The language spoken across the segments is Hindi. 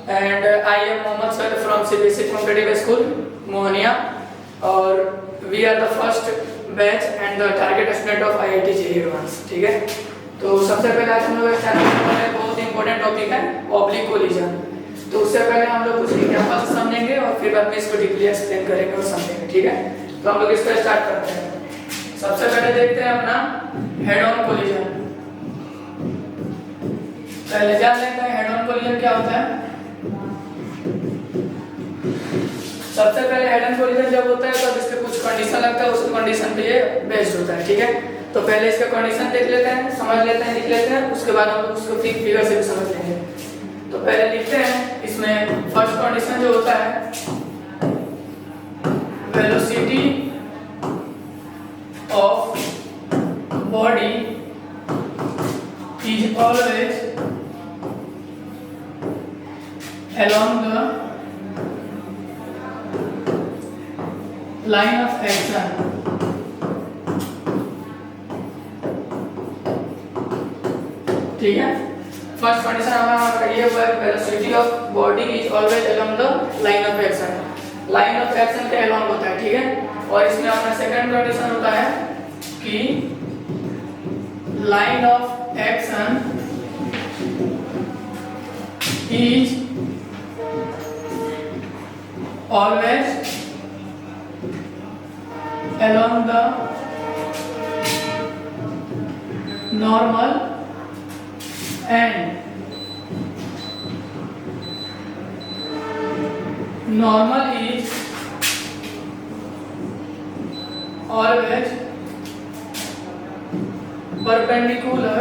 and I am Mohammad Sir from CBSE Competitive School, Mohania, और we are the first batch and the target student of IIT JEE Advanced, ठीक है। तो सबसे पहले आज हम लोग एक बहुत इंपॉर्टेंट टॉपिक है ऑब्लिक कोलिजन। तो उससे पहले हम लोग कुछ एग्जांपल समझेंगे और फिर बाद में इसको डीपली एक्सप्लेन करेंगे और समझेंगे, ठीक है। तो हम लोग इसको स्टार्ट करते हैं। सबसे पहले देखते हैं अपना हेड ऑन कोलिजन। पहले जान लेते हैं हेड ऑन कोलिजन क्या होता है। सबसे पहले हेड ऑन कोलिजन जब होता है तब इसके कुछ कंडीशन लगता है, उस कंडीशन पे ये बेस्ड होता है, ठीक है। तो पहले इसका कंडीशन देख लेते हैं, समझ लेते हैं, लिख लेते हैं, उसके बाद हम लोग उसको फिगर से भी समझ लेंगे। तो पहले लिखते हैं, इसमें फर्स्ट कंडीशन जो होता है velocity of body is always along the line of action, ठीक है। फर्स्ट कंडीशन हमारा ये हुआ है velocity of body is always along the line of action. Line of action के अलोंग होता है, ठीक है। और इसमें अपना सेकंड कंडीशन होता है कि line of action is always along the normal and normal is always perpendicular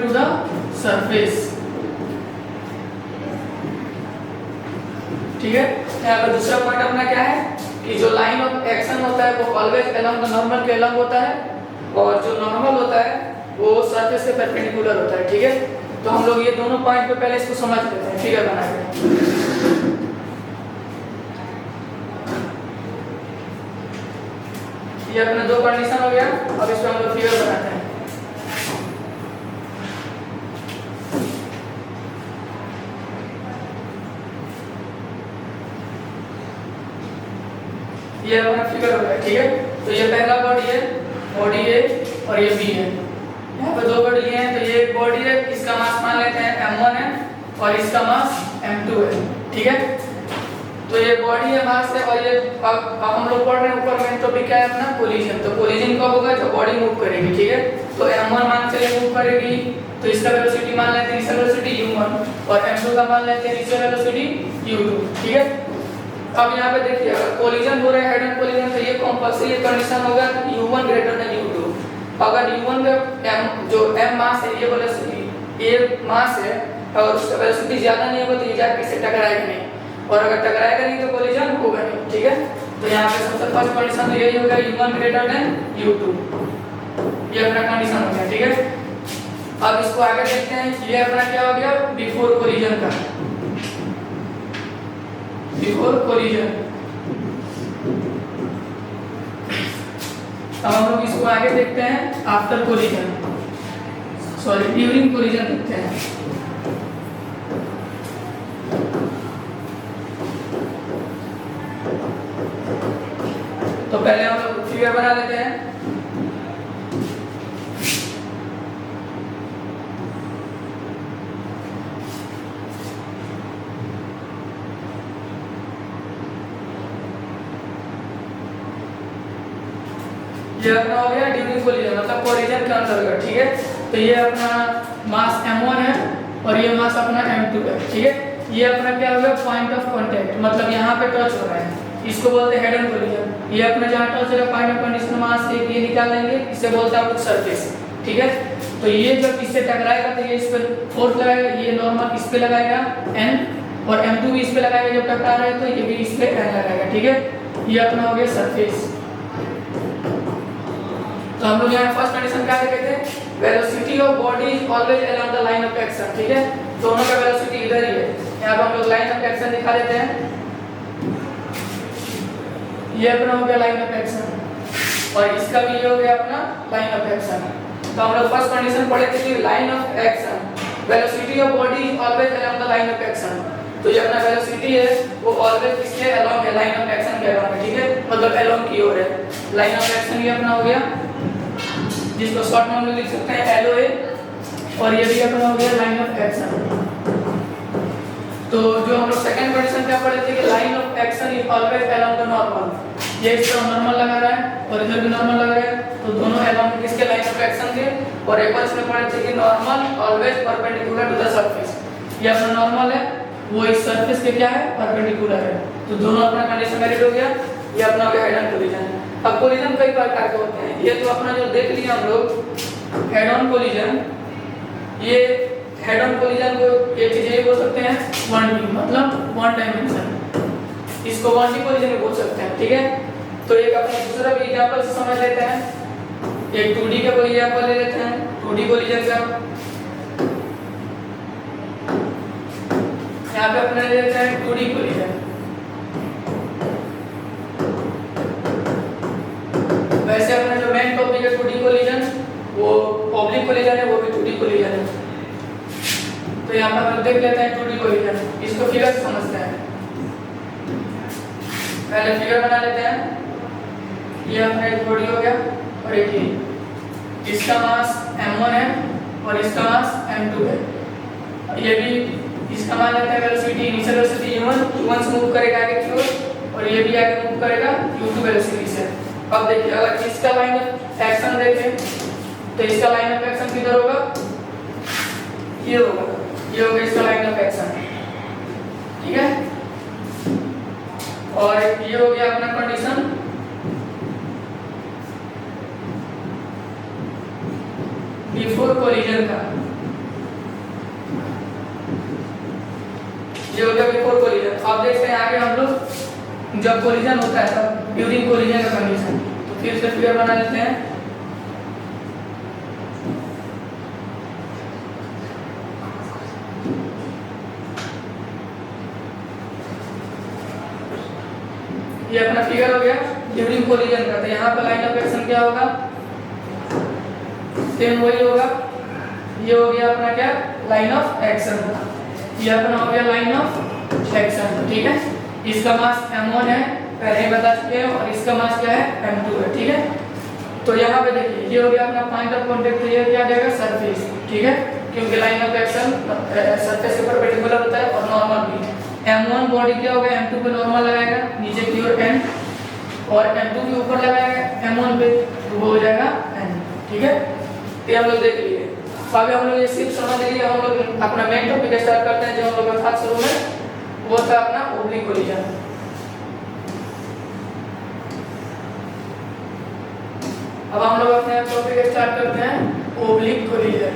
to the surface, ठीक है। यहाँ पे दूसरा पॉइंट अपना क्या है कि जो लाइन ऑफ एक्शन होता है वो ऑलवेज अलोंग द नॉर्मल के अलोंग होता है, और जो नॉर्मल होता है वो सरफेस से परपेंडिकुलर होता है, ठीक है। तो हम लोग ये दोनों पॉइंट पे पहले इसको समझ लेते हैं फिगर बना के। ये अपना दो कंडीशन हो गया, अब इसको हम लोग फिगर बनाते हैं। ये अपना फिगर हो गया, ठीक है। तो ये पहला बॉडी है, बॉडी ए और ये बी है। यहाँ पे दो बॉडी हैं, तो ये बॉडी है, इसका मास मान लेते हैं m1 है और इसका मास m2 है, ठीक है। तो ये बॉडी है, मास है, और ये अब हम लोग पढ़ रहे हैं ऊपर में टॉपिक क्या है अपना कोलिजन। तो कोलिजन कब होगा जब बॉडी मूव करेगी, ठीक है। तो m1 मान चले मूव करेगी तो इसका वेलोसिटी मान लेते हैं, इसका वेलोसिटी u1, और m2 का मान लेते हैं, इसका वेलोसिटी u2, ठीक है। अब यहाँ पे देखिए अगर कोलिजन हो रहा है हेड ऑन कोलिजन तो ये कंपल्सरी कंडीशन होगा u1 ग्रेटर देन u2। अगर u1 का जो m मास है, ये वेलोसिटी ये मास है, अगर उसका वेलोसिटी ज्यादा नहीं होगा तो ये जाके इससे टकराएगा नहीं, और अगर टकराएगा नहीं तो कोलिजन होगा नहीं, ठीक है। तो यहाँ पे सबसे फर्स्ट कंडीशन तो यही होगा u1 ग्रेटर देन u2, ये अपना कंडीशन हो गया, ठीक है। अब इसको आगे देखते हैं, ये अपना क्या हो गया बिफोर कोलिजन का, बिफोर कोलिजन। अब हम लोग इसको आगे देखते हैं after collision, sorry during collision देखते हैं। तो पहले हम लोग फिगर बना लेते हैं। ये अपना हो गया ड्यूरिंग कोलिजन मतलब कोलिजन के अंतर्गत, ठीक है। तो ये अपना मास m1 है और ये मास अपना m2 है, ठीक है। ये अपना क्या हो गया पॉइंट ऑफ कांटेक्ट, मतलब यहाँ पे टच हो रहा है, इसको बोलते हैं हेड ऑन कोलिजन। ये अपना जहाँ टच हो रहा है पॉइंट ऑफ कंडीशन मास एक ये निकाल लेंगे, इससे बोलते हैं सरफेस, ठीक है। तो ये जब इससे टकराएगा तो ये इस पे फोर्स लगाएगा, ये नॉर्मल इस पे लगाएगा n, और m2 भी इस पे लगाएगा, जब टकरा रहा है तो ये भी इस पे n लगाएगा, ठीक है। ये अपना हो गया सरफेस। तो हम लोग यहाँ फर्स्ट कंडीशन क्या लिखे थे, velocity of body is always along the line of action, ठीक है। दोनों का वेलोसिटी इधर ही है, यहाँ पे हम लोग लाइन ऑफ एक्शन दिखा देते हैं। ये अपना हो गया लाइन ऑफ एक्शन, और इसका भी ये हो गया अपना लाइन ऑफ एक्शन। तो हम लोग फर्स्ट कंडीशन पढ़े थे कि line of action, velocity of body is always along the line of action. तो ये अपना वेलोसिटी है वो ऑलवेज किसके अलोंग है, लाइन ऑफ एक्शन के अलोंग है, ठीक है, मतलब अलोंग की ओर है। लाइन ऑफ एक्शन ये अपना हो गया, जिसको शॉर्ट में हम लोग लिख सकते हैं एलओए, और ये भी अपना हो गया लाइन ऑफ एक्शन। तो जो हम लोग सेकंड कंडीशन क्या पढ़े थे कि line of action is always along the normal, ये इस तरह नॉर्मल लगा रहा है और इधर भी नॉर्मल लगा रहा है, तो दोनों अलोंग किसके लाइन ऑफ एक्शन के। और एक और इसमें पढ़े थे कि normal always perpendicular to the surface, ये अपना नॉर्मल है वो इस सरफेस के क्या है, परपेंडिकुलर है। तो दोनों अपना कंडीशन वैलिड हो गया। ये अपना हो गया हेड ऑन कोलिजन। अब कोलिजन कई प्रकार के होते हैं, ये तो अपना जो देख लिया हम लोग हेड ऑन कोलिजन, ये हेड ऑन कोलिजन को एक चीज ये बोल सकते हैं 1D, मतलब वन डायमेंशन, इसको 1D कोलिजन भी बोल सकते हैं, ठीक है। तो एक अपने दूसरा भी एग्जांपल से समझ लेते हैं, एक 2D का कोई एग्जांपल ले लेते हैं, 2D कोलिजन का। यहाँ पे अपने ले लेते हैं 2D कोलिजन। वैसे अपना जो मेन टॉपिक है 2D कोलिजन, वो ऑब्लिक कोलिजन है, वो भी 2D कोलिजन है। तो यहाँ पर हम देख लेते हैं 2D कोलिजन, इसको फिगर से समझते हैं। पहले फिगर बना लेते हैं, ये अपना एक बॉडी हो गया और एक ही, इसका मास m1 है और इसका मास m2 है। ये भी इसका मान लेते हैं वेलोसिटी, इनिशियल वेलोसिटी u1 से मूव करेगा आगे की ओर, और ये भी आगे मूव करेगा u2 वेलोसिटी से। अब देखिए अगर इसका लाइन ऑफ एक्शन देखें तो इसका लाइन ऑफ एक्शन किधर होगा, ये होगा, ये होगा इसका लाइन ऑफ एक्शन, ठीक है। और ये हो गया अपना कंडीशन बिफोर कोलिजन का, ये हो गया बिफोर कोलिजन। अब देखते हैं आगे हम लोग जब कोलिजन होता है तब ड्यूरिंग कोलिजन का कंडीशन। तो फिर से फिगर बना लेते हैं, ये अपना फिगर हो गया ड्यूरिंग कोलिजन का। तो यहाँ पर लाइन ऑफ एक्शन क्या होगा, सेम वही होगा, ये हो गया अपना क्या, लाइन ऑफ एक्शन, ये अपना हो गया लाइन ऑफ एक्शन, ठीक है। इसका मास m1 है, पहले ही बता चुके हैं, और इसका मास क्या है, m2 है, ठीक है। तो यहाँ पे देखिए ये हो गया अपना पॉइंट ऑफ कांटेक्ट, ये क्या आ जाएगा, सरफेस, ठीक है, क्योंकि लाइन ऑफ एक्शन सरफेस के परपेंडिकुलर होता है और नॉर्मल भी। m1 बॉडी क्या होगा, m2 पे नॉर्मल लगाएगा नीचे की ओर n, और m2 के ऊपर लगाएगा m1 पे, तो वो हो जाएगा n, ठीक है। तो हम लोग देख लिए। अभी हम लोग ये सिर्फ समझ लिए, हम लोग अपना मेन टॉपिक स्टार्ट करते हैं जो हम लोग का था शुरू में, वो था अपना ओब्लिक कोलिजन। अब हम लोग अपने टॉपिक स्टार्ट करते हैं ओब्लिक कोलिजन।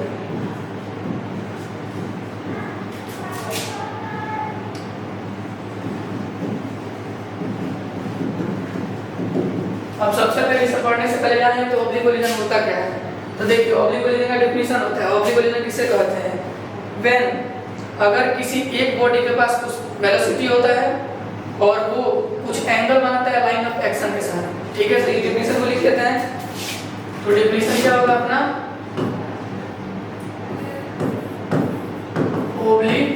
अब सबसे पहले इसे पढ़ने से पहले जानें तो ओब्लिक कोलिजन होता क्या है। तो देखिए ओब्लिक कोलिजन का डेफिनेशन होता है, ओब्लिक कोलिजन किसे कहते हैं, व्हेन अगर किसी एक बॉडी के पास कुछ वेलोसिटी होता है और वो कुछ एंगल बनाता है लाइन ऑफ एक्शन के साथ, ठीक है। तो ये डेफिनेशन को लिख लेते हैं। तो डेफिनेशन क्या होगा अपना, oblique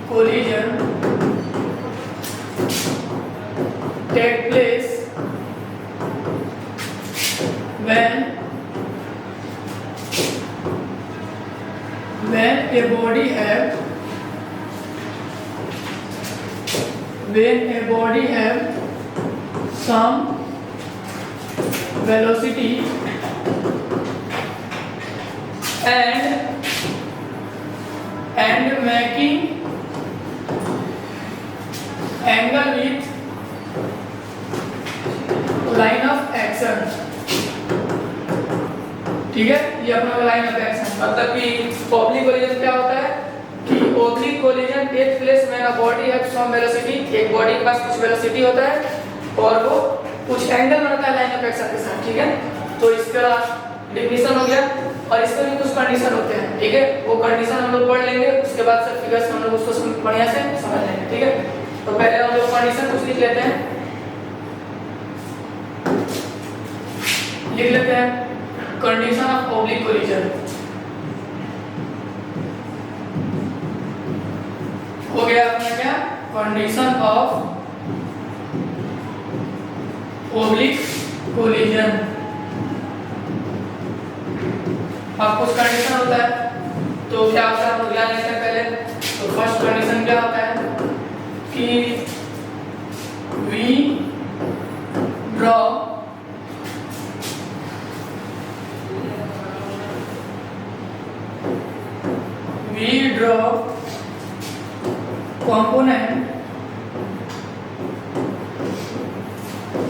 collision take place when a body have some velocity and making angle with line of action, ठीक है। ये अपना लाइन ऑफ एक्शन, मतलब कि ओब्लिक कोलिजन क्या होता है कि oblique collision take place when a body have some velocity, एक बॉडी के पास कुछ वेलोसिटी होता है और वो कुछ एंगल बनाता है लाइन ऑफ एक्शन के साथ, ठीक है। तो इसका डेफिनेशन हो गया, और इसके भी कुछ कंडीशन होते हैं, ठीक है। वो कंडीशन हम लोग पढ़ लेंगे, उसके बाद सब फिगर्स हम लोग उसको बढ़िया से समझ लेंगे, ठीक है। तो पहले हम लोग कंडीशन कुछ लिख लेते हैं, कंडीशन ऑफ ऑब्लिक कोलिजन हो गया अपना क्या, कंडीशन ऑफ ऑब्लिक कोलिजन। अब कुछ कंडीशन होता है तो क्या होता है, हम लोग जान लेते हैं पहले। तो फर्स्ट कंडीशन क्या होता है कि we draw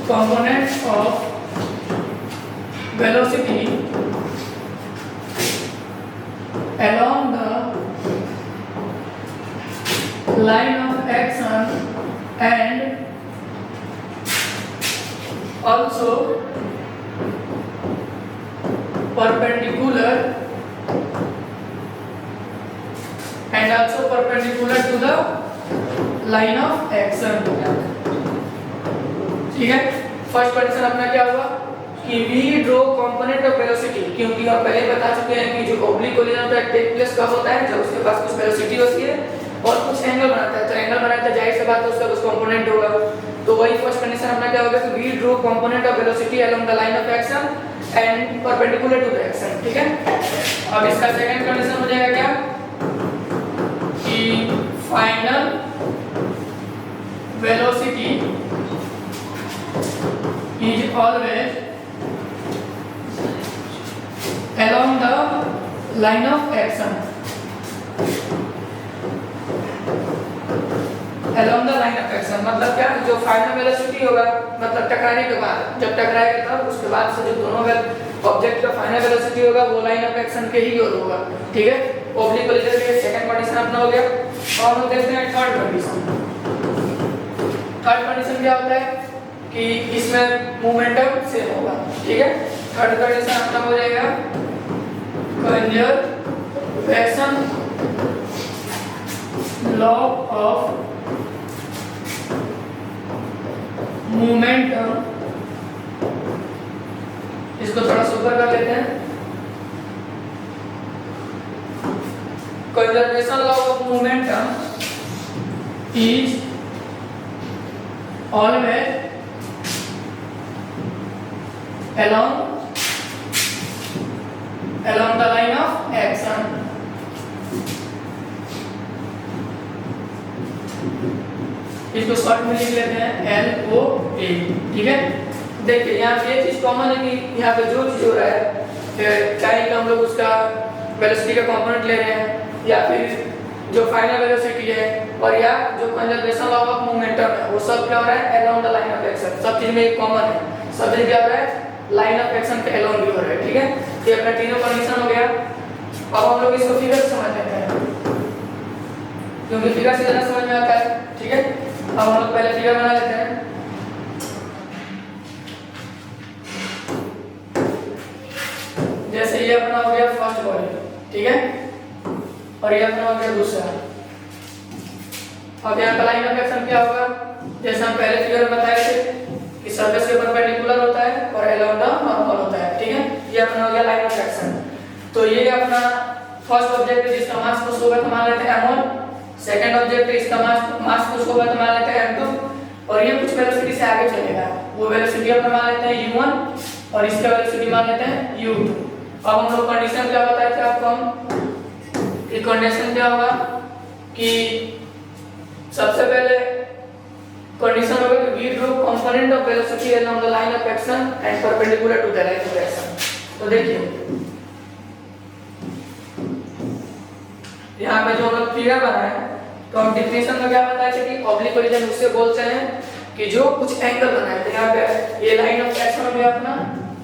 components of velocity along the line of action and also perpendicular to the line of action। ठीक है, फर्स्ट कंडीशन अपना क्या हुआ कि we draw component of velocity, क्योंकि हम पहले बता चुके हैं कि जो ऑब्लिक कोलिजन होता है टेक प्लेस कब होता है, जब उसके पास कुछ वेलोसिटी होती है और कुछ एंगल बनाता है। तो एंगल बनाता है, जाहिर सी बात है उसका कुछ कंपोनेंट होगा। तो वही फर्स्ट कंडीशन अपना क्या होगा कि we draw component of velocity along the line of action and perpendicular to the action. ठीक है, अब इसका सेकंड कंडीशन हो जाएगा क्या कि final velocity is always along the line of action, along the line of action मतलब क्या, जो फाइनल वेलोसिटी होगा मतलब टकराने के बाद, जब टकराएगा तब उसके बाद से जो दोनों ऑब्जेक्ट का फाइनल वेलोसिटी होगा वो लाइन ऑफ एक्शन के ही ओर होगा। ठीक है, ऑब्लिक कोलिजन के सेकंड कंडीशन अपना हो गया। और हम देखते हैं थर्ड कंडीशन। थर्ड कंडीशन क्या होता है कि इसमें मोमेंटम सेम होगा। ठीक है, थर्ड कंडीशन अपना हो जाएगा कंजर्वेशन लॉ ऑफ मोमेंटम। इसको थोड़ा सुपर कर लेते हैं। Conservation law of momentum is always along the line of action। इसको शॉर्ट में लिख लेते हैं LOA। ठीक है, देखिए यहाँ पे ये चीज कॉमन है कि यहाँ पे जो चीज हो रहा है, चाहे हम लोग उसका वेलोसिटी का कंपोनेंट ले रहे हैं या फिर जो फाइनल वेलोसिटी है और या जो कंजर्वेशन लॉ ऑफ मोमेंटम है, वो सब क्या हो रहा है along the line of action. सब चीज में एक कॉमन है, सब चीज क्या हो रहा है लाइन ऑफ एक्शन के अलोंग भी हो रहा है। ठीक है, ये अपना तीनों कंडीशन हो गया। अब हम लोग इसको फिगर से समझ लेते हैं, क्योंकि फिगर से ज्यादा समझ में आता है। ठीक है, अब हम लोग पहले फिगर बना लेते हैं। जैसे ये अपना हो गया फर्स्ट बॉडी, ठीक है, और ये अपना हो गया दूसरा। अब यहाँ का लाइन ऑफ एक्शन क्या होगा, जैसे हम पहले फिगर में बताए थे कि सरफेस के परपेंडिकुलर होता है और अलोंग द नॉर्मल होता है। ठीक है, ये अपना हो गया लाइन ऑफ एक्शन। तो ये अपना फर्स्ट ऑब्जेक्ट है जिसका मास कुछ होगा तो मान लेते हैं m1, सेकंड ऑब्जेक्ट है इसका मास कुछ होगा तो मान लेते हैं m2, और ये कुछ वेलोसिटी से आगे चलेगा, वो वेलोसिटी अपना मान लेते हैं u1 और इसका वेलोसिटी मान लेते हैं u2। अब हम लोग कंडीशन क्या बताए थे आपको, हम ये कंडीशन क्या होगा कि सबसे पहले कंडीशन होगा कि we draw component of velocity along the line of action and perpendicular to the line of action. तो देखिए यहाँ पे जो हम लोग फिगर बनाए हैं, तो हम डिफिनेशन में क्या बताए थे कि ऑब्लिक कोलिजन उससे बोलते हैं कि जो कुछ एंगल बनाए थे। यहाँ पे ये लाइन ऑफ एक्शन हो गया अपना,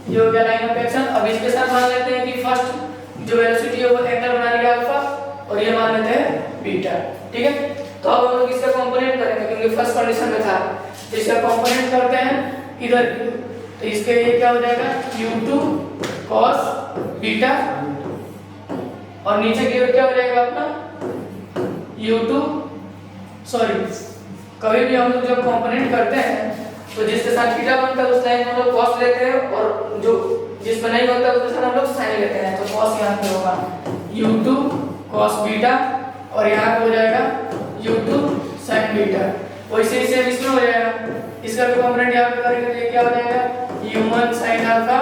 ये हो गया लाइन ऑफ एक्शन। अब इसके साथ मान लेते हैं कि फर्स्ट जो वेलोसिटी है वो एंगल बना रही है अल्फा और ये मान लेते हैं बीटा। ठीक है, तो अब हम लोग इसका कंपोनेंट करेंगे क्योंकि फर्स्ट कंडीशन में था, इसका कंपोनेंट करते हैं इधर, तो इसके ये क्या हो जाएगा u2 cos बीटा और नीचे की ओर क्या हो जाएगा अपना u2 सॉरी कभी भी हम लोग जब कंपोनेंट करते हैं तो जिसके साथ बीटा बनता है उस लाइन हम लोग cos लेते हैं और जो जिस पर नहीं होता उसके साथ हम लोग साइन लेते हैं। तो cos यहाँ पे होगा u2 cos बीटा और यहाँ पे हो जाएगा u2 sin बीटा। वैसे ही सेम इसमें हो जाएगा, इसका भी कंपोनेंट यहाँ पे करेंगे तो ये क्या हो जाएगा u1 sin अल्फा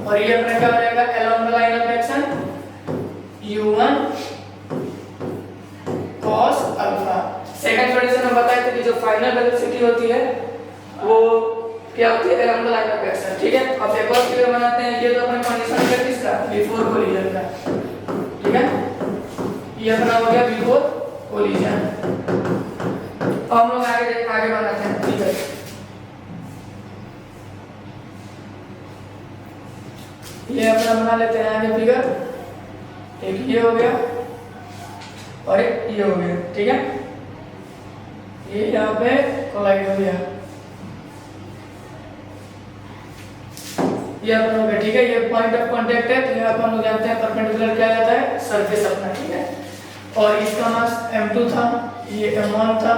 और ये अपना क्या हो जाएगा along the line of action u1 cos alpha. Second condition हम बताए थे कि जो फाइनल वेलोसिटी होती है वो क्या होती है along the line of action, ठीक है। अब एक और फिगर बनाते हैं, ये तो अपने कंडीशन है किसका बिफोर कोलिजन का, ठीक है। ये अपना हो गया बिफोर कोलिजन। अब हम लोग आगे बनाते हैं फिगर। ये अपना बना लेते हैं आगे फिगर, एक ये हो गया और एक ये हो गया, ठीक है। ये यहाँ पे कोलाइड हो गया, ये अपन हो गया, ठीक है। ये पॉइंट ऑफ कांटेक्ट है, तो यहाँ पर हम लोग जानते हैं परपेंडिकुलर क्या जाता है सरफेस अपना, ठीक है। और इसका मास m2 था, ये m1 था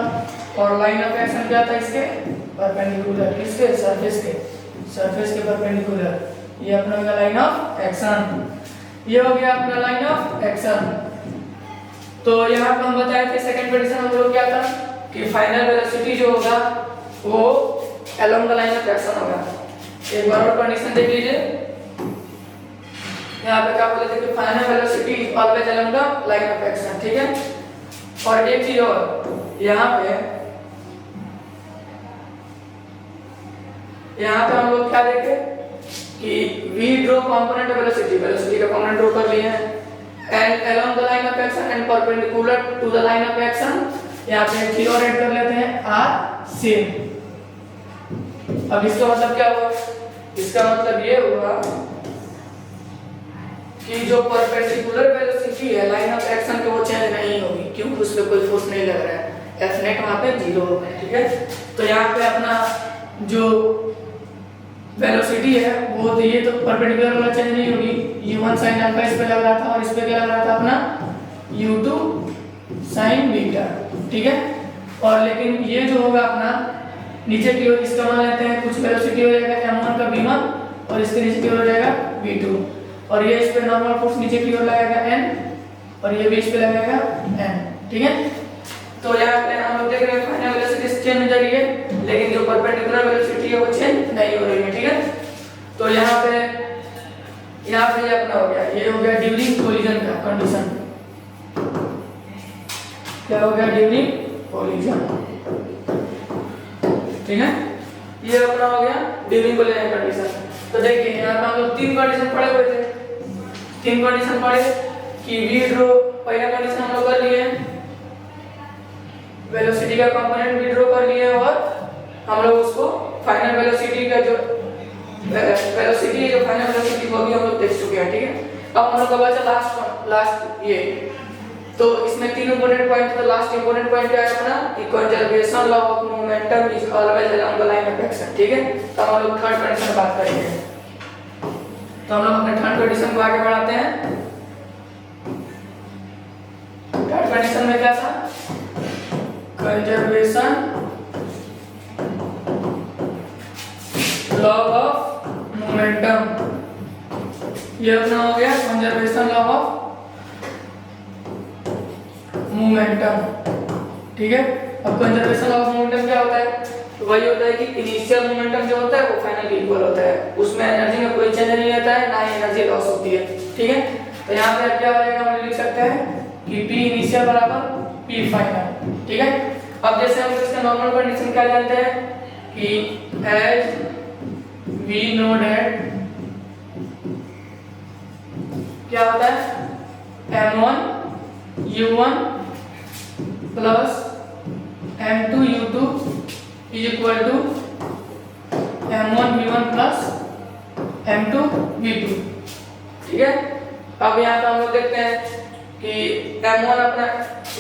और लाइन ऑफ एक्शन क्या था इसके परपेंडिकुलर, किसके सरफेस के परपेंडिकुलर। ये अपना हो गया लाइन ऑफ एक्शन, ये हो गया अपना लाइन ऑफ एक्शन। तो यहाँ पर हम बताए थे सेकंड कंडीशन हम लोग क्या था कि फाइनल वेलोसिटी जो होगा वो along the line of action होगा। एक बार और कंडीशन देख लीजिए, यहाँ पे क्या बोले थे कि final velocity is always along the line of action, ठीक है। और एक चीज और यहाँ पे हम लोग क्या देखे कि v ड्रॉ कंपोनेंट वेलोसिटी का कंपोनेंट ड्रॉ कर लिए हैं and along the line of action and perpendicular to the line of action. यहाँ पे थी और ऐड कर लेते हैं r सेम। अब इसका मतलब क्या हुआ, इसका मतलब ये हुआ कि जो परपेंडिकुलर वेलोसिटी है लाइन ऑफ एक्शन के वो चेंज नहीं होगी क्योंकि उस पे कोई फोर्स नहीं लग रहा है, F नेट वहां पे 0 होगा, ठीक है। तो यहाँ पे अपना जो वेलोसिटी है वो तो ये तो परपेंडिकुलर वाला चेंज नहीं होगी, u1 sin अल्फा इस पे लग रहा था और इस पे क्या लग रहा था अपना u2 sin बीटा, ठीक है। और लेकिन ये जो होगा अपना नीचे की ओर इसका मान लेते हैं कुछ वेलोसिटी हो जाएगा m1 का v1 और इसके नीचे की ओर हो जाएगा v2 और ये इस पे नॉर्मल फोर्स नीचे की ओर लगेगा n और ये भी इस पे लगेगा n, ठीक है। तो यहाँ पे हम लोग देख रहे हैं फाइनल वेलोसिटी चेंज हो रही है लेकिन जो परपेंडिकुलर वेलोसिटी है वो चेंज नहीं हो रही है, ठीक है। तो यहाँ पे ये अपना हो गया, ये हो गया ड्यूरिंग कोलिजन का कंडीशन। क्या हो गया ड्यूरिंग कोलिजन, ठीक है। ये अपना हो गया ड्यूरिंग कोलिजन कंडीशन। तो देखिए यहाँ पे हम लोग तीन कंडीशन पढ़े हुए थे, तीन कंडीशन पढ़े कि v ड्रॉ पहला कंडीशन हम लोग कर लिए, वेलोसिटी का कंपोनेंट v ड्रॉ कर लिए और हम लोग उसको फाइनल वेलोसिटी का जो वेलोसिटी है जो फाइनल वेलोसिटी होगी हम लोग देख चुके हैं, ठीक है। अब हम लोग का बचा लास्ट ये, तो इसमें तीन इंपॉर्टेंट पॉइंट, तो लास्ट इंपॉर्टेंट पॉइंट क्या है अपना कि conservation law of momentum is always along the line of action, ठीक है। तो हम लोग थर्ड कंडीशन बात करेंगे, तो हम लोग अपने थर्ड कंडीशन को आगे बढ़ाते हैं। थर्ड कंडीशन में क्या था कंजर्वेशन लॉ ऑफ मोमेंटम, ये अपना हो गया कंजर्वेशन लॉ ऑफ मोमेंटम, ठीक है। अब कंजर्वेशन ऑफ मोमेंटम क्या होता है, तो वही होता है कि इनिशियल मोमेंटम जो होता है वो फाइनल इक्वल होता है, उसमें एनर्जी में कोई चेंज नहीं आता है ना ही एनर्जी लॉस होती है, ठीक है। तो यहाँ पे क्या हो जाएगा हम लिख सकते हैं कि P इनिशियल बराबर P फाइनल, ठीक है। अब जैसे हम इसका नॉर्मल कंडीशन क्या जानते हैं कि एज वी नो दैट क्या होता है m1 u1 plus m2 u2 is equal to m1 v1 plus m2 v2, ठीक है। अब यहाँ पे हम लोग देखते हैं कि m1 अपना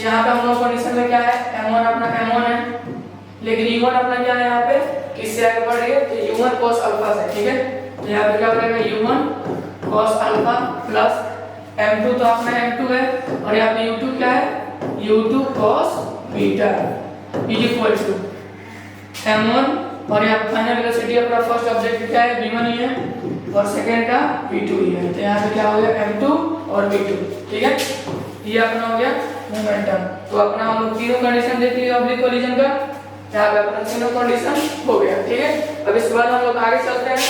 यहाँ पे हम लोग कंडीशन में क्या है m1 अपना m1 है लेकिन u1 अपना क्या है यहाँ पे किससे आगे बढ़ रही है तो u1 cos अल्फा से, ठीक है। तो यहाँ पे क्या बनेगा u1 cos alpha plus m2 तो अपना m2 है और यहाँ पे u2 क्या है u2 cos beta is equal to m1 और यहाँ पे फाइनल वेलोसिटी अपना फर्स्ट ऑब्जेक्ट क्या है v1 ही है और सेकंड का v2 ही है। तो यहाँ पे क्या हो गया m2 और v2, ठीक है। ये अपना हो गया मोमेंटम। तो अपना हम लोग तीनों कंडीशन देख लिए ऑब्लिक कोलिजन का, यहाँ पे अपना तीनों कंडीशन हो गया, ठीक है। अब इसके बाद हम लोग आगे चलते हैं।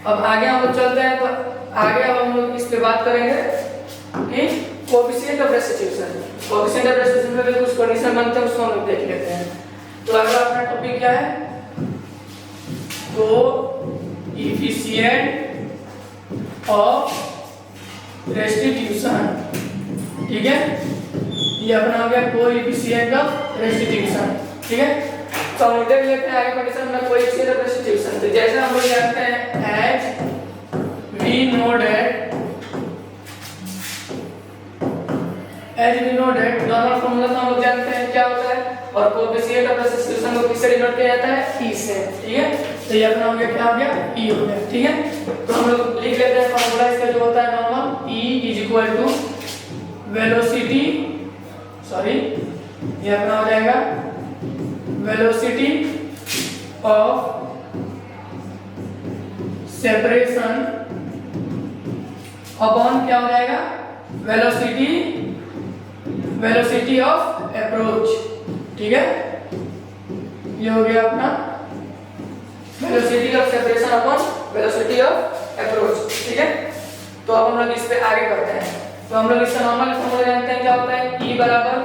अब आगे हम लोग चलते हैं तो आगे अब हम लोग इस पे बात करेंगे कि coefficient of restitution. Coefficient of restitution में कुछ कंडीशन बनते हैं, उसको हम लोग देख लेते हैं। तो अगला अपना टॉपिक क्या है, कोएफिशिएंट ऑफ रेस्टिट्यूशन, ठीक है। ये अपना हो गया कोएफिशिएंट ऑफ रेस्टिट्यूशन, ठीक है। तो हम देख लेते हैं आगे कंडीशन में कोएफिशिएंट ऑफ रेस्टिट्यूशन। तो जैसे हम लोग जानते हैं as we know that normal formula तो हम लोग जानते हैं क्या होता है, और कोएफिशिएंट ऑफ रेस्टिट्यूशन को किससे डिनोट किया जाता है, ई से, ठीक है। तो ये अपना हो गया क्या हो गया, ई हो गया, ठीक है। तो हम लोग लिख लेते हैं फार्मूला इसका जो होता है normal, E is equal to velocity, sorry ये अपना हो जाएगा वेलोसिटी ऑफ सेपरेशन अपॉन क्या हो जाएगा, वेलोसिटी ऑफ अप्रोच, ठीक है। ये हो गया अपना velocity of separation upon velocity of approach, ठीक है। तो अब हम लोग इस पे आगे बढ़ते हैं। तो हम लोग इसका नॉर्मल फॉर्मूला जानते हैं क्या होता है, E बराबर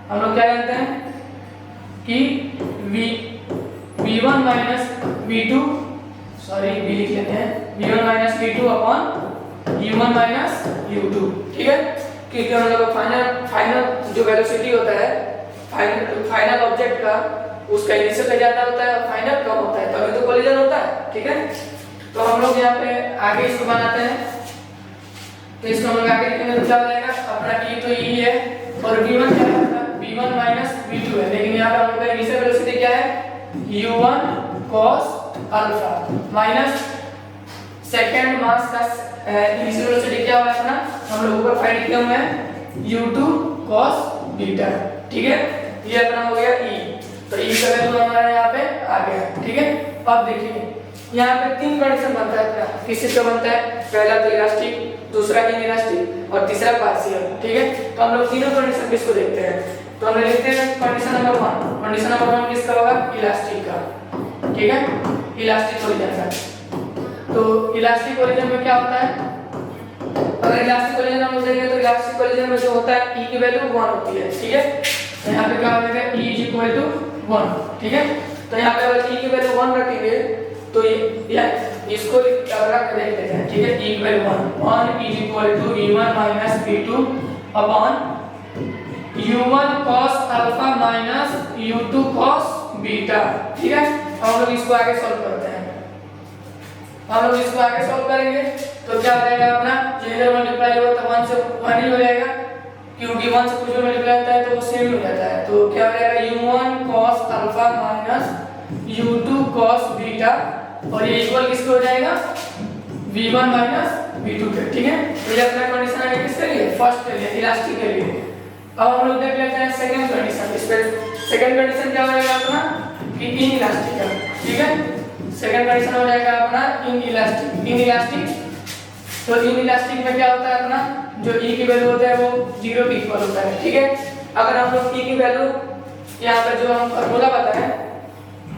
हम लोग क्या जानते हैं कि v1 minus v2, sorry v लिख लेते हैं, v1 minus v2 upon u1 minus u2, ठीक है। क्योंकि हम लोग फाइनल जो वेलोसिटी होता है फाइनल ऑब्जेक्ट का, उसका इनिशियल का ज्यादा होता है और फाइनल कम होता है, तभी तो कोलिजन होता है, ठीक है। तो हम लोग यहाँ पे आगे इसको बनाते हैं। तो इसको हम लोग आगे लिखेंगे तो क्या हो जाएगा, अपना E तो E है और v1 क्या है, v1 माइनस v2 है, लेकिन यहाँ पे हम लोग का इनिशियल वेलोसिटी क्या है, u1 cos alpha minus second mass का इनिशियल वेलोसिटी क्या हुआ अपना, हम लोग ऊपर फाइंड किया हुआ है u2 cos बीटा, ठीक है। ये अपना हो गया E। तो E का वैल्यू हमारा यहाँ पे आ गया, ठीक है। अब देखिए यहाँ पे तीन कंडीशन बनता है, किस का बनता है, पहला तो इलास्टिक, दूसरा इनइलास्टिक और तीसरा पार्शियल, ठीक है। तो हम लोग तीनों कंडीशन किसको देखते हैं। तो हम लिखते हैं कंडीशन नंबर 1। कंडीशन नंबर 1 किसका होगा, इलास्टिक का, ठीक है, इलास्टिक कोलिजन का। तो इलास्टिक कोलिजन में क्या होता है, अगर इलास्टिक कोलिजन हम देखेंगे तो इलास्टिक कोलिजन में जो होता है E की वैल्यू 1 होती है, ठीक है। तो यहाँ पे क्या हो जाएगा, E इज इक्वल टू 1, ठीक है। तो यहाँ पे अगर E की वैल्यू 1 रखेंगे तो ये इसको रख देख लेते हैं, ठीक है। E equal 1 is equal to v1 minus v2 upon u1 cos alpha minus u2 cos beta, ठीक है। हम लोग इसको आगे सॉल्व करते हैं। हम लोग इसको आगे सॉल्व करेंगे तो क्या हो जाएगा, अपना जनरल मल्टीप्लाई होगा तो 1 से 1 ही हो जाएगा, क्योंकि 1 से कुछ भी मल्टीप्लाई होता है तो वो सेम ही हो जाता है। तो क्या हो जाएगा, u1 cos alpha minus u2 cos beta, और ये इक्वल किसको हो जाएगा, v1 माइनस v2 के, ठीक है। तो ये अपना कंडीशन है किसके लिए, फर्स्ट के लिए, इलास्टिक के लिए। अब हम लोग देख लेते हैं सेकंड कंडीशन। इस पे सेकंड कंडीशन क्या हो जाएगा अपना, कि इनइलास्टिक का, ठीक है। सेकंड कंडीशन हो जाएगा अपना इनइलास्टिक। तो इनइलास्टिक में क्या होता है अपना, जो E की वैल्यू होता है वो 0 के इक्वल होता है, ठीक है। अगर हम लोग E की वैल्यू यहाँ पे जो हम फार्मूला बताएं,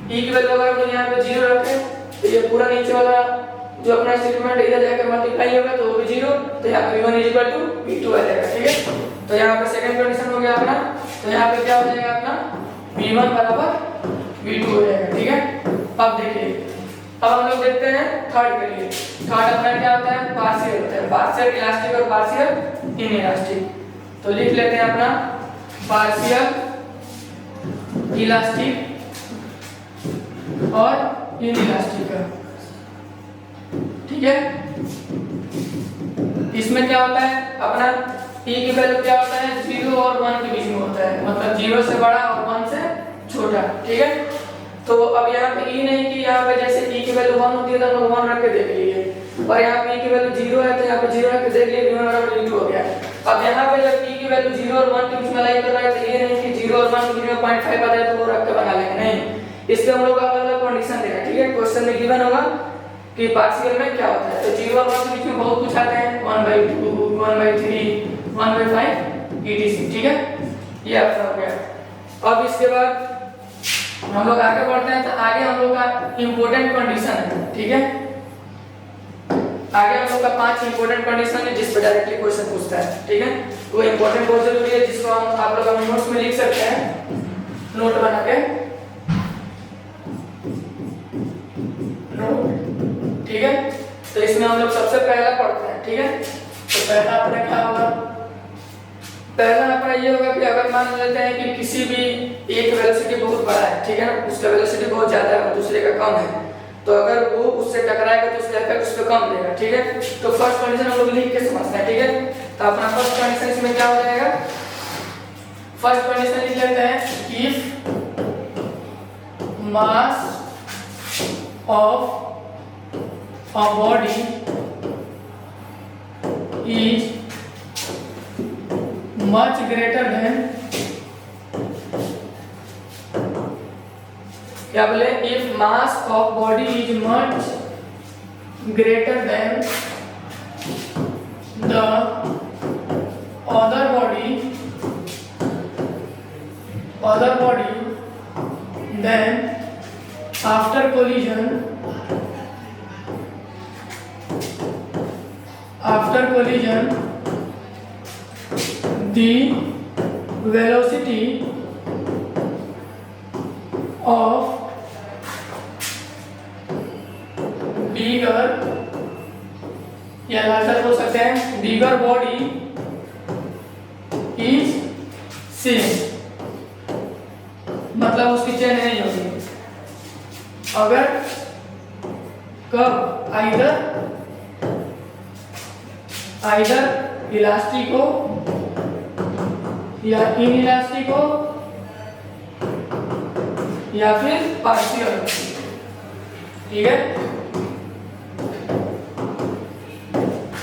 E की वैल्यू अगर हम लोग यहाँ पे 0 रखें तो ये पूरा नीचे वाला जो अपना स्टेटमेंट इधर जाकर मल्टीप्लाई होगा तो वो भी 0, तो यहाँ पे v1 इक्वल टू v2 आ जाएगा, ठीक है। तो यहाँ पे सेकंड कंडीशन हो गया अपना। तो यहाँ पे क्या हो जाएगा अपना, v1 बराबर v2 हो जाएगा, ठीक है। अब देखिए, अब हम लोग देखते हैं थर्ड के लिए। थर्ड अपना क्या होता है, पार्शियल होता है, पार्शियल इलास्टिक और पार्शियल इनइलास्टिक। तो लिख लेते हैं अपना पार्शियल इलास्टिक और इनइलास्टिक का, ठीक है। इसमें क्या होता है अपना, E की वैल्यू क्या होता है, 0 और 1 के बीच में होता है, मतलब 0 से बड़ा और 1 से छोटा, ठीक है। तो अब यहाँ पे E नहीं कि यहाँ पे जैसे E की वैल्यू 1 होती है तो हम लोग 1 रख के देख लिए, और यहाँ पे E की वैल्यू 0 है तो यहाँ पे 0 रख के देख लिए, v1 बराबर v2 हो गया। अब यहाँ पे जब E की वैल्यू 0 और 1 के बीच में लाई कर रहा है तो ये नहीं कि 0 और 1 के बीच में 0.5 आ जाए तो वो रख के बना लेंगे, नहीं। इसके हम लोग अलग अलग कंडीशन देगा, ठीक है। क्वेश्चन में गिवन होगा कि पार्शियल में क्या होता है। तो 0 और 1 के बीच में बहुत कुछ आता है, 1/2, 1/3, 1/5 etc। ठीक है, ये आपका हो गया। अब इसके बाद हम लोग आगे बढ़ते हैं। तो आगे हम लोग का इंपॉर्टेंट कंडीशन है। ठीक है, आगे हम लोग का 5 इंपॉर्टेंट कंडीशन है जिस पर डायरेक्टली क्वेश्चन पूछता है। ठीक है, वो इंपॉर्टेंट बहुत जरूरी है जिसको हम आप लोग अपने नोट्स में लिख सकते हैं, नोट बना के नोट। ठीक है, तो इसमें हम लोग सबसे पहला पढ़ते हैं। ठीक है, तो पहला अपना क्या होगा, पहला अपना ये होगा कि अगर मान लेते हैं कि किसी भी एक वेलोसिटी बहुत बड़ा है, ठीक है ना, उसका वेलोसिटी बहुत ज्यादा है और दूसरे का कम है, तो अगर वो उससे टकराएगा तो उसका इफेक्ट उस पर कम देगा। ठीक है, तो फर्स्ट कंडीशन हम लोग लिख के समझते हैं। ठीक है, तो अपना फर्स्ट कंडीशन इसमें क्या हो जाएगा, फर्स्ट कंडीशन लिख लेते हैं, if mass of a body is much greater than, क्या बोले, if mass of body is much greater than the other body then after collision the velocity of bigger या लार्जर बोल सकते हैं बिगर बॉडी इज सेम, मतलब उसकी चेंज नहीं होगी। अगर कब आइदर इलास्टिक हो या इनइलास्टिक हो या फिर पार्शियल। ठीक है,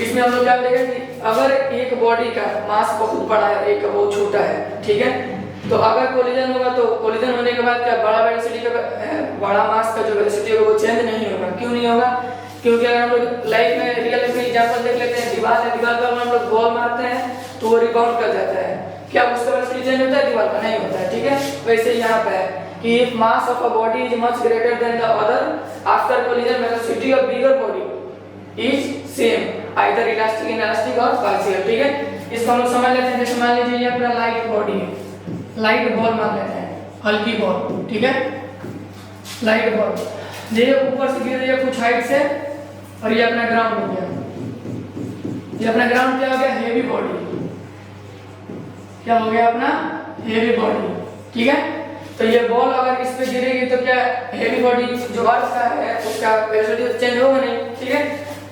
इसमें हम लोग क्या करेंगे कि अगर एक बॉडी का मास बहुत बड़ा है, एक बहुत छोटा है, ठीक है, तो अगर कोलिजन होगा तो कोलिजन होने के बाद क्या बड़ा वेलोसिटी का बड़ा मास का जो वेलोसिटी होगा वो चेंज नहीं होगा। क्यों नहीं होगा, क्योंकि अगर हम लोग लाइफ में रियल लाइफ में एग्जांपल देख लेते हैं, दीवार है, दीवार पर हम लोग बॉल मारते हैं तो वो रिबाउंड कर जाता है, क्या उसका वेलोसिटी चेंज होता है, दीवार का नहीं होता है। ठीक है, वैसे यहाँ पे है कि if mass of a body is much greater than the other after collision velocity of bigger body is same either elastic inelastic और पार्शियल। ठीक है, इसको हम लोग समझ लेते हैं। जैसे मान लीजिए ये अपना लाइट बॉडी है, लाइट बॉल मान लेते हैं, हल्की बॉल। ठीक है, लाइट बॉल ये ऊपर से गिर रही है कुछ हाइट से और ये अपना ग्राउंड हो गया। ये अपना ग्राउंड क्या हो गया, हेवी बॉडी। क्या हो गया, अपना हेवी बॉडी। ठीक है, तो ये बॉल अगर इस पे गिरेगी तो क्या हेवी बॉडी जो अर्थ का है उसका वेलोसिटी चेंज होगा नहीं। ठीक है,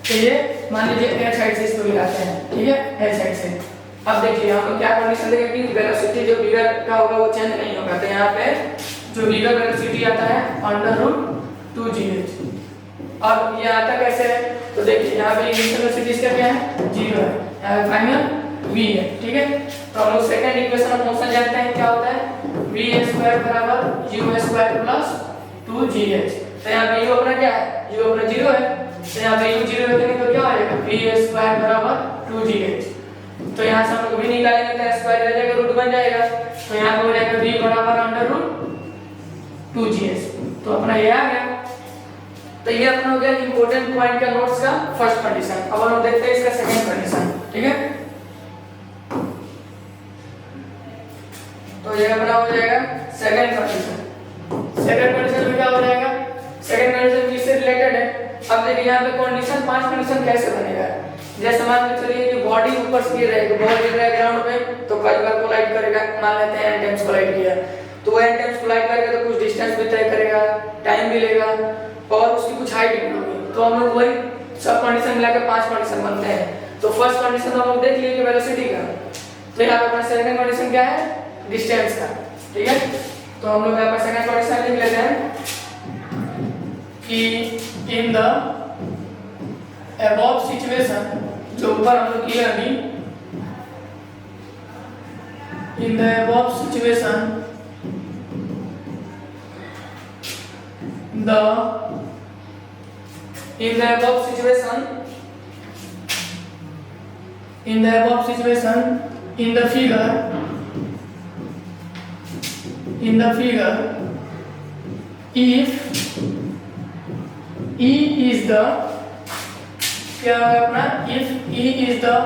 तो ये मान लीजिए एच साइड से इसको गिराते हैं। ठीक है, एच साइड से। अब देखिए हम लोग क्या कंडीशन देंगे कि वेलोसिटी जो बिगर का होगा वो चेंज नहीं होगा। तो यहाँ पे जो बिगर वेलोसिटी आता है √2gh। अब ये आता कैसे है, तो देखिए यहाँ पे इनिशियल वेलोसिटी इसका क्या है, 0 है, यहाँ फाइनल v है। ठीक है, तो हम लोग सेकंड इक्वेशन ऑफ मोशन जानते हैं क्या होता है, v² = u² + 2gh। तो यहाँ पे u अपना क्या है, u अपना 0 है, तो यहाँ पे u 0 रखेंगे तो क्या आएगा, v² = 2gh। तो यहाँ से हम लोग v निकालेंगे तो स्क्वायर रह जाएगा, रूट बन जाएगा, तो यहाँ पे हो जाएगा v = √2gh। तो अपना ये आ गया। तो ये अपना हो गया इंपॉर्टेंट पॉइंट का नोट्स का फर्स्ट कंडीशन। अब हम देखते हैं इसका सेकंड कंडीशन। ठीक है, तो ये अपना हो जाएगा सेकंड कंडीशन। सेकंड कंडीशन में क्या हो जाएगा, सेकंड कंडीशन इससे रिलेटेड है। अब देखिए यहाँ पे कंडीशन 5 कंडीशन कैसे बनेगा। जैसे मान के चलिए कि बॉडी ऊपर से गिर रहा है, बॉल गिर रहा है ग्राउंड पे, तो कई बार कोलाइड करेगा। मान लेते हैं n टाइम्स कोलाइड किया, तो वो n टाइम्स कोलाइड करेगा तो कुछ डिस्टेंस भी तय करेगा, टाइम भी लेगा और उसकी कुछ हाइट भी होगी। तो हम लोग वही सब कंडीशन मिलाकर 5 कंडीशन बनते हैं। तो फर्स्ट कंडीशन हम लोग देख लिए कि वेलोसिटी का, तो यहाँ पे अपना सेकंड कंडीशन क्या है, डिस्टेंस का। ठीक है, तो हम लोग यहाँ पर सेकंड कंडीशन लिख लेते हैं कि इन द अबव सिचुएशन, जो ऊपर हम लोग किया अभी, in the above situation the In the above situation, in the figure, if E is the, क्या होगा अपना, if E is the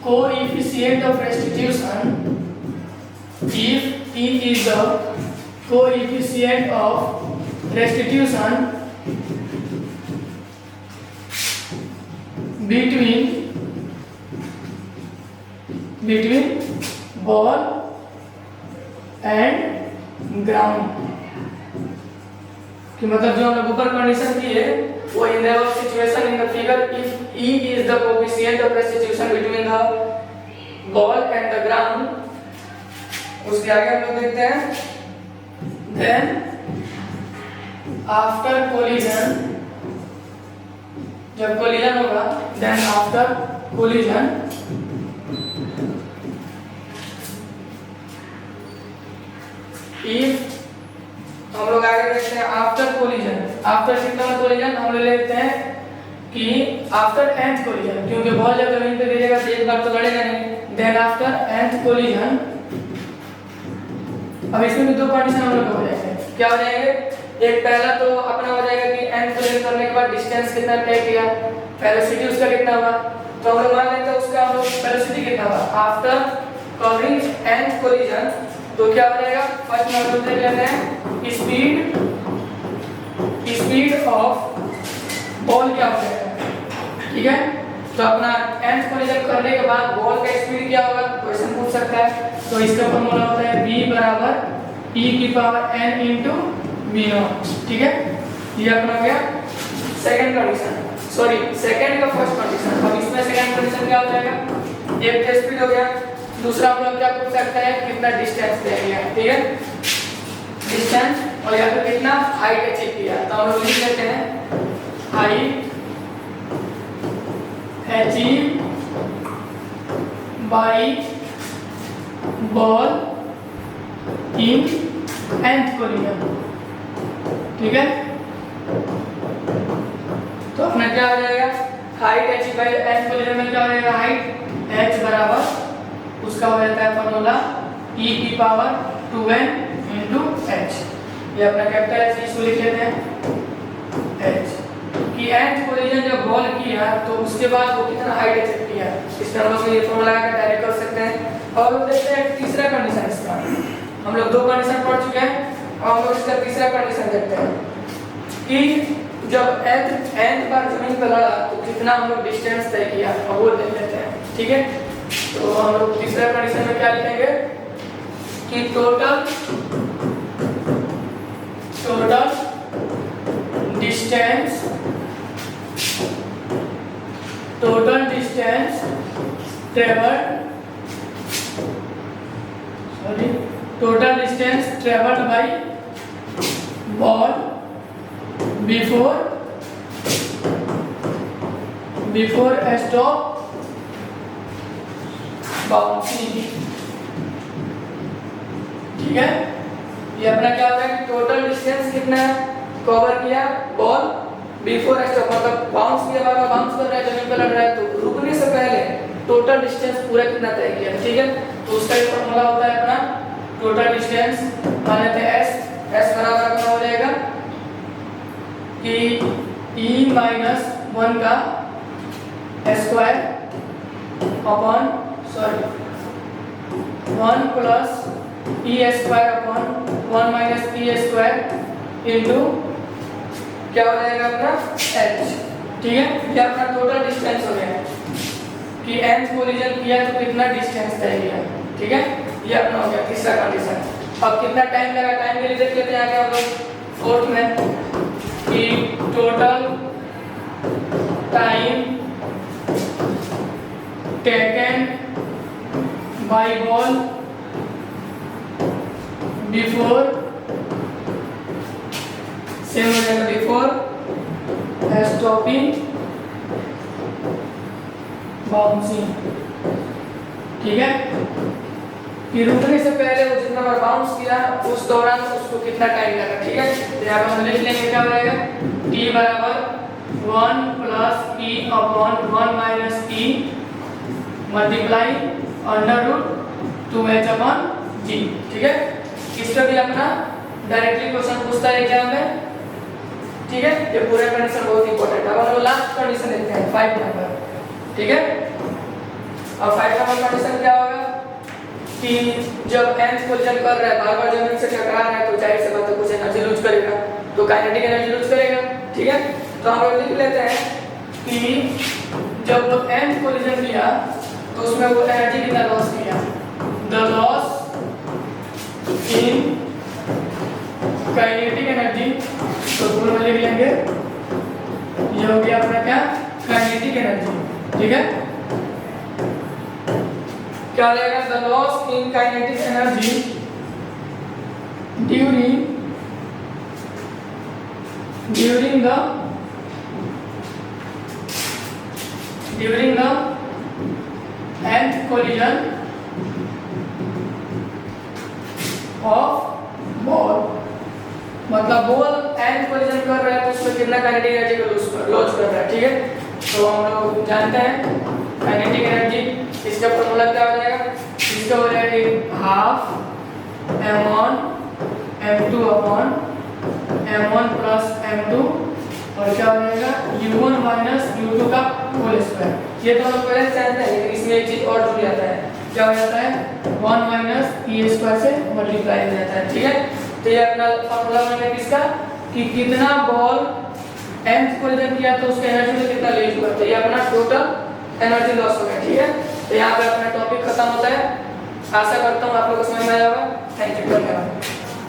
coefficient of restitution, if E is the coefficient of restitution between ball and ground, कि मतलब जो हमने ऊपर कंडीशन की है वो in the situation in the figure if E is the coefficient of restitution between the ball and the ground, उसके आगे हम लोग देखते हैं then after collision, जब collision होगा then after collision if, हम लोग आगे देखते हैं आफ्टर कोलिजन, आफ्टर कितना कोलिजन हम लोग लेते हैं कि आफ्टर nth कोलिजन, क्योंकि बॉल जब जमीन पे गिरेगा तो एक बार तो लड़ेगा नहीं, देन आफ्टर nth कोलिजन। अब इसमें भी दो कंडीशन हम लोग हो जाएंगे, क्या हो जाएंगे, एक पहला तो अपना हो जाएगा कि nth कोलिजन करने के बाद डिस्टेंस कितना तय किया, वेलोसिटी उसका कितना हुआ, तो हम लोग मान लेते हैं उसका हम लोग वेलोसिटी कितना हुआ आफ्टर कवरिंग nth कोलिजन, तो क्या हो जाएगा, फर्स्ट हम लोग देख लेते हैं स्पीड ऑफ बॉल क्या हो जाएगा, ठीक है। तो अपना nth कोलिजन करने के बाद बॉल का स्पीड क्या होगा, क्वेश्चन पूछ सकता है, तो इसका फॉर्मूला होता है v बराबर e की power n into v not, ठीक है। ये अपना हो गया सेकंड कंडीशन, सॉरी सेकंड का फर्स्ट कंडीशन। अब इसमें सेकंड कंडीशन क्या हो जाएगा, एक तो स्पीड हो गया, दूसरा हम लोग क्या पूछ सकते हैं कितना डिस्टेंस तय किया, ठीक है, डिस्टेंस, और यहाँ पे कितना हाइट अचीव किया, तो हम लोग लिख लेते हैं height achieve by ball in nth collision, ठीक है। तो अपना क्या हो जाएगा, height achieve by nth collision में क्या हो जाएगा, हाइट h बराबर उसका हो जाता है फॉर्मूला e की पावर 2n इंटू h, ये अपना कैपिटल H इसको लिख लेते हैं h, कि nth कोलिजन जब बॉल किया तो उसके बाद वो कितना हाइट अचीव किया, इसमें हम लोग ये फॉर्मूला लगा के डायरेक्ट कर सकते हैं। और लोग देखते हैं तीसरा कंडीशन इसका, हम लोग दो कंडीशन पढ़ चुके हैं, अब हम लोग इसका तीसरा कंडीशन देखते हैं कि जब nth बार जमीन पर लड़ा तो कितना हम लोग डिस्टेंस तय किया, अब वो देख लेते हैं, ठीक है। तो हम लोग तीसरा कंडीशन में क्या लिखेंगे कि total distance traveled by ball before a stop bouncing, ठीक है। ये अपना क्या होता है कि टोटल डिस्टेंस कितना है कवर किया बॉल बिफोर स्टॉप, मतलब बाउंस किया, बार बाउंस कर रहा है जमीन पर लग रहा है, तो रुकने से पहले टोटल डिस्टेंस पूरा कितना तय किया, ठीक है। तो उसका एक फॉर्मूला होता है अपना टोटल डिस्टेंस, मान लेते हैं s बराबर अपना हो जाएगा कि e माइनस 1 का square upon 1 plus e square upon 1 minus e square into क्या हो जाएगा अपना h, ठीक है। ये अपना टोटल डिस्टेंस हो गया कि nth कोलिजन किया तो कितना डिस्टेंस तय किया, ठीक है। ये अपना हो गया तीसरा कंडीशन। अब कितना टाइम लगा, टाइम के लिए देख लेते हैं आगे हम लोग फोर्थ में कि total time taken by ball before same हो जाएगा बिफोर स्टॉपिंग बाउंसिंग, ठीक है। कि रुकने से पहले वो जितना बार बाउंस किया उस दौरान उसको कितना टाइम लगा, ठीक है। तो यहाँ पर हम लिख लेंगे क्या हो जाएगा t बराबर 1 plus e upon 1 minus e multiply under root 2h upon g. ठीक है, इस पे भी अपना डायरेक्टली क्वेश्चन पूछता है एग्जाम में। ठीक है, ये पूरा कंडीशन बहुत इंपॉर्टेंट है। अब हम लोग लास्ट कंडीशन देखते हैं 5 नंबर। ठीक है, अब 5 नंबर कंडीशन क्या होगा कि जब nth कोलिजन कर रहा है, बार-बार जमीन से टकरा रहा है, तो जाहिर सी बात है कुछ एनर्जी लूज करेगा, तो काइनेटिक एनर्जी लूज करेगा। ठीक है, तो हम लोग लिख लेते हैं कि जब वो nth कोलिजन किया तो उसमें वो एनर्जी कितना लॉस किया, the loss in kinetic energy, तो पूरा में लिख लेंगे ये हो गया अपना क्या, काइनेटिक एनर्जी। ठीक है, क्या रहेगा, the loss in kinetic energy during the nth collision of ball. मतलब बॉल nth कोलिजन कर रहा है तो उसमें कितना काइनेटिक एनर्जी का लॉस कर रहा है। ठीक है, तो हम लोग जानते हैं काइनेटिक एनर्जी, इसका फॉर्मूला क्या हो जाएगा, इसका हो जाएगा half m1 m2 upon m1 plus m2 और क्या हो जाएगा u1 माइनस u2 का होल स्क्वायर। ये तो हम लोग पहले जानते हैं, लेकिन इसमें एक चीज और जुड़ जाता है, क्या हो जाता है 1 माइनस e स्क्वायर से मल्टीप्लाई हो जाता है। ठीक है, तो ये अपना फॉर्मूला बन गया किसका, कि कितना बॉल nth कोलिजन किया तो उसका एनर्जी में कितना लॉस हुआ, तो ये अपना टोटल एनर्जी लॉस हो गया। ठीक है, तो यहाँ पे अपना टॉपिक खत्म होता है। आशा करता हूँ आप लोगों को समझ में आया होगा। थैंक यू, धन्यवाद।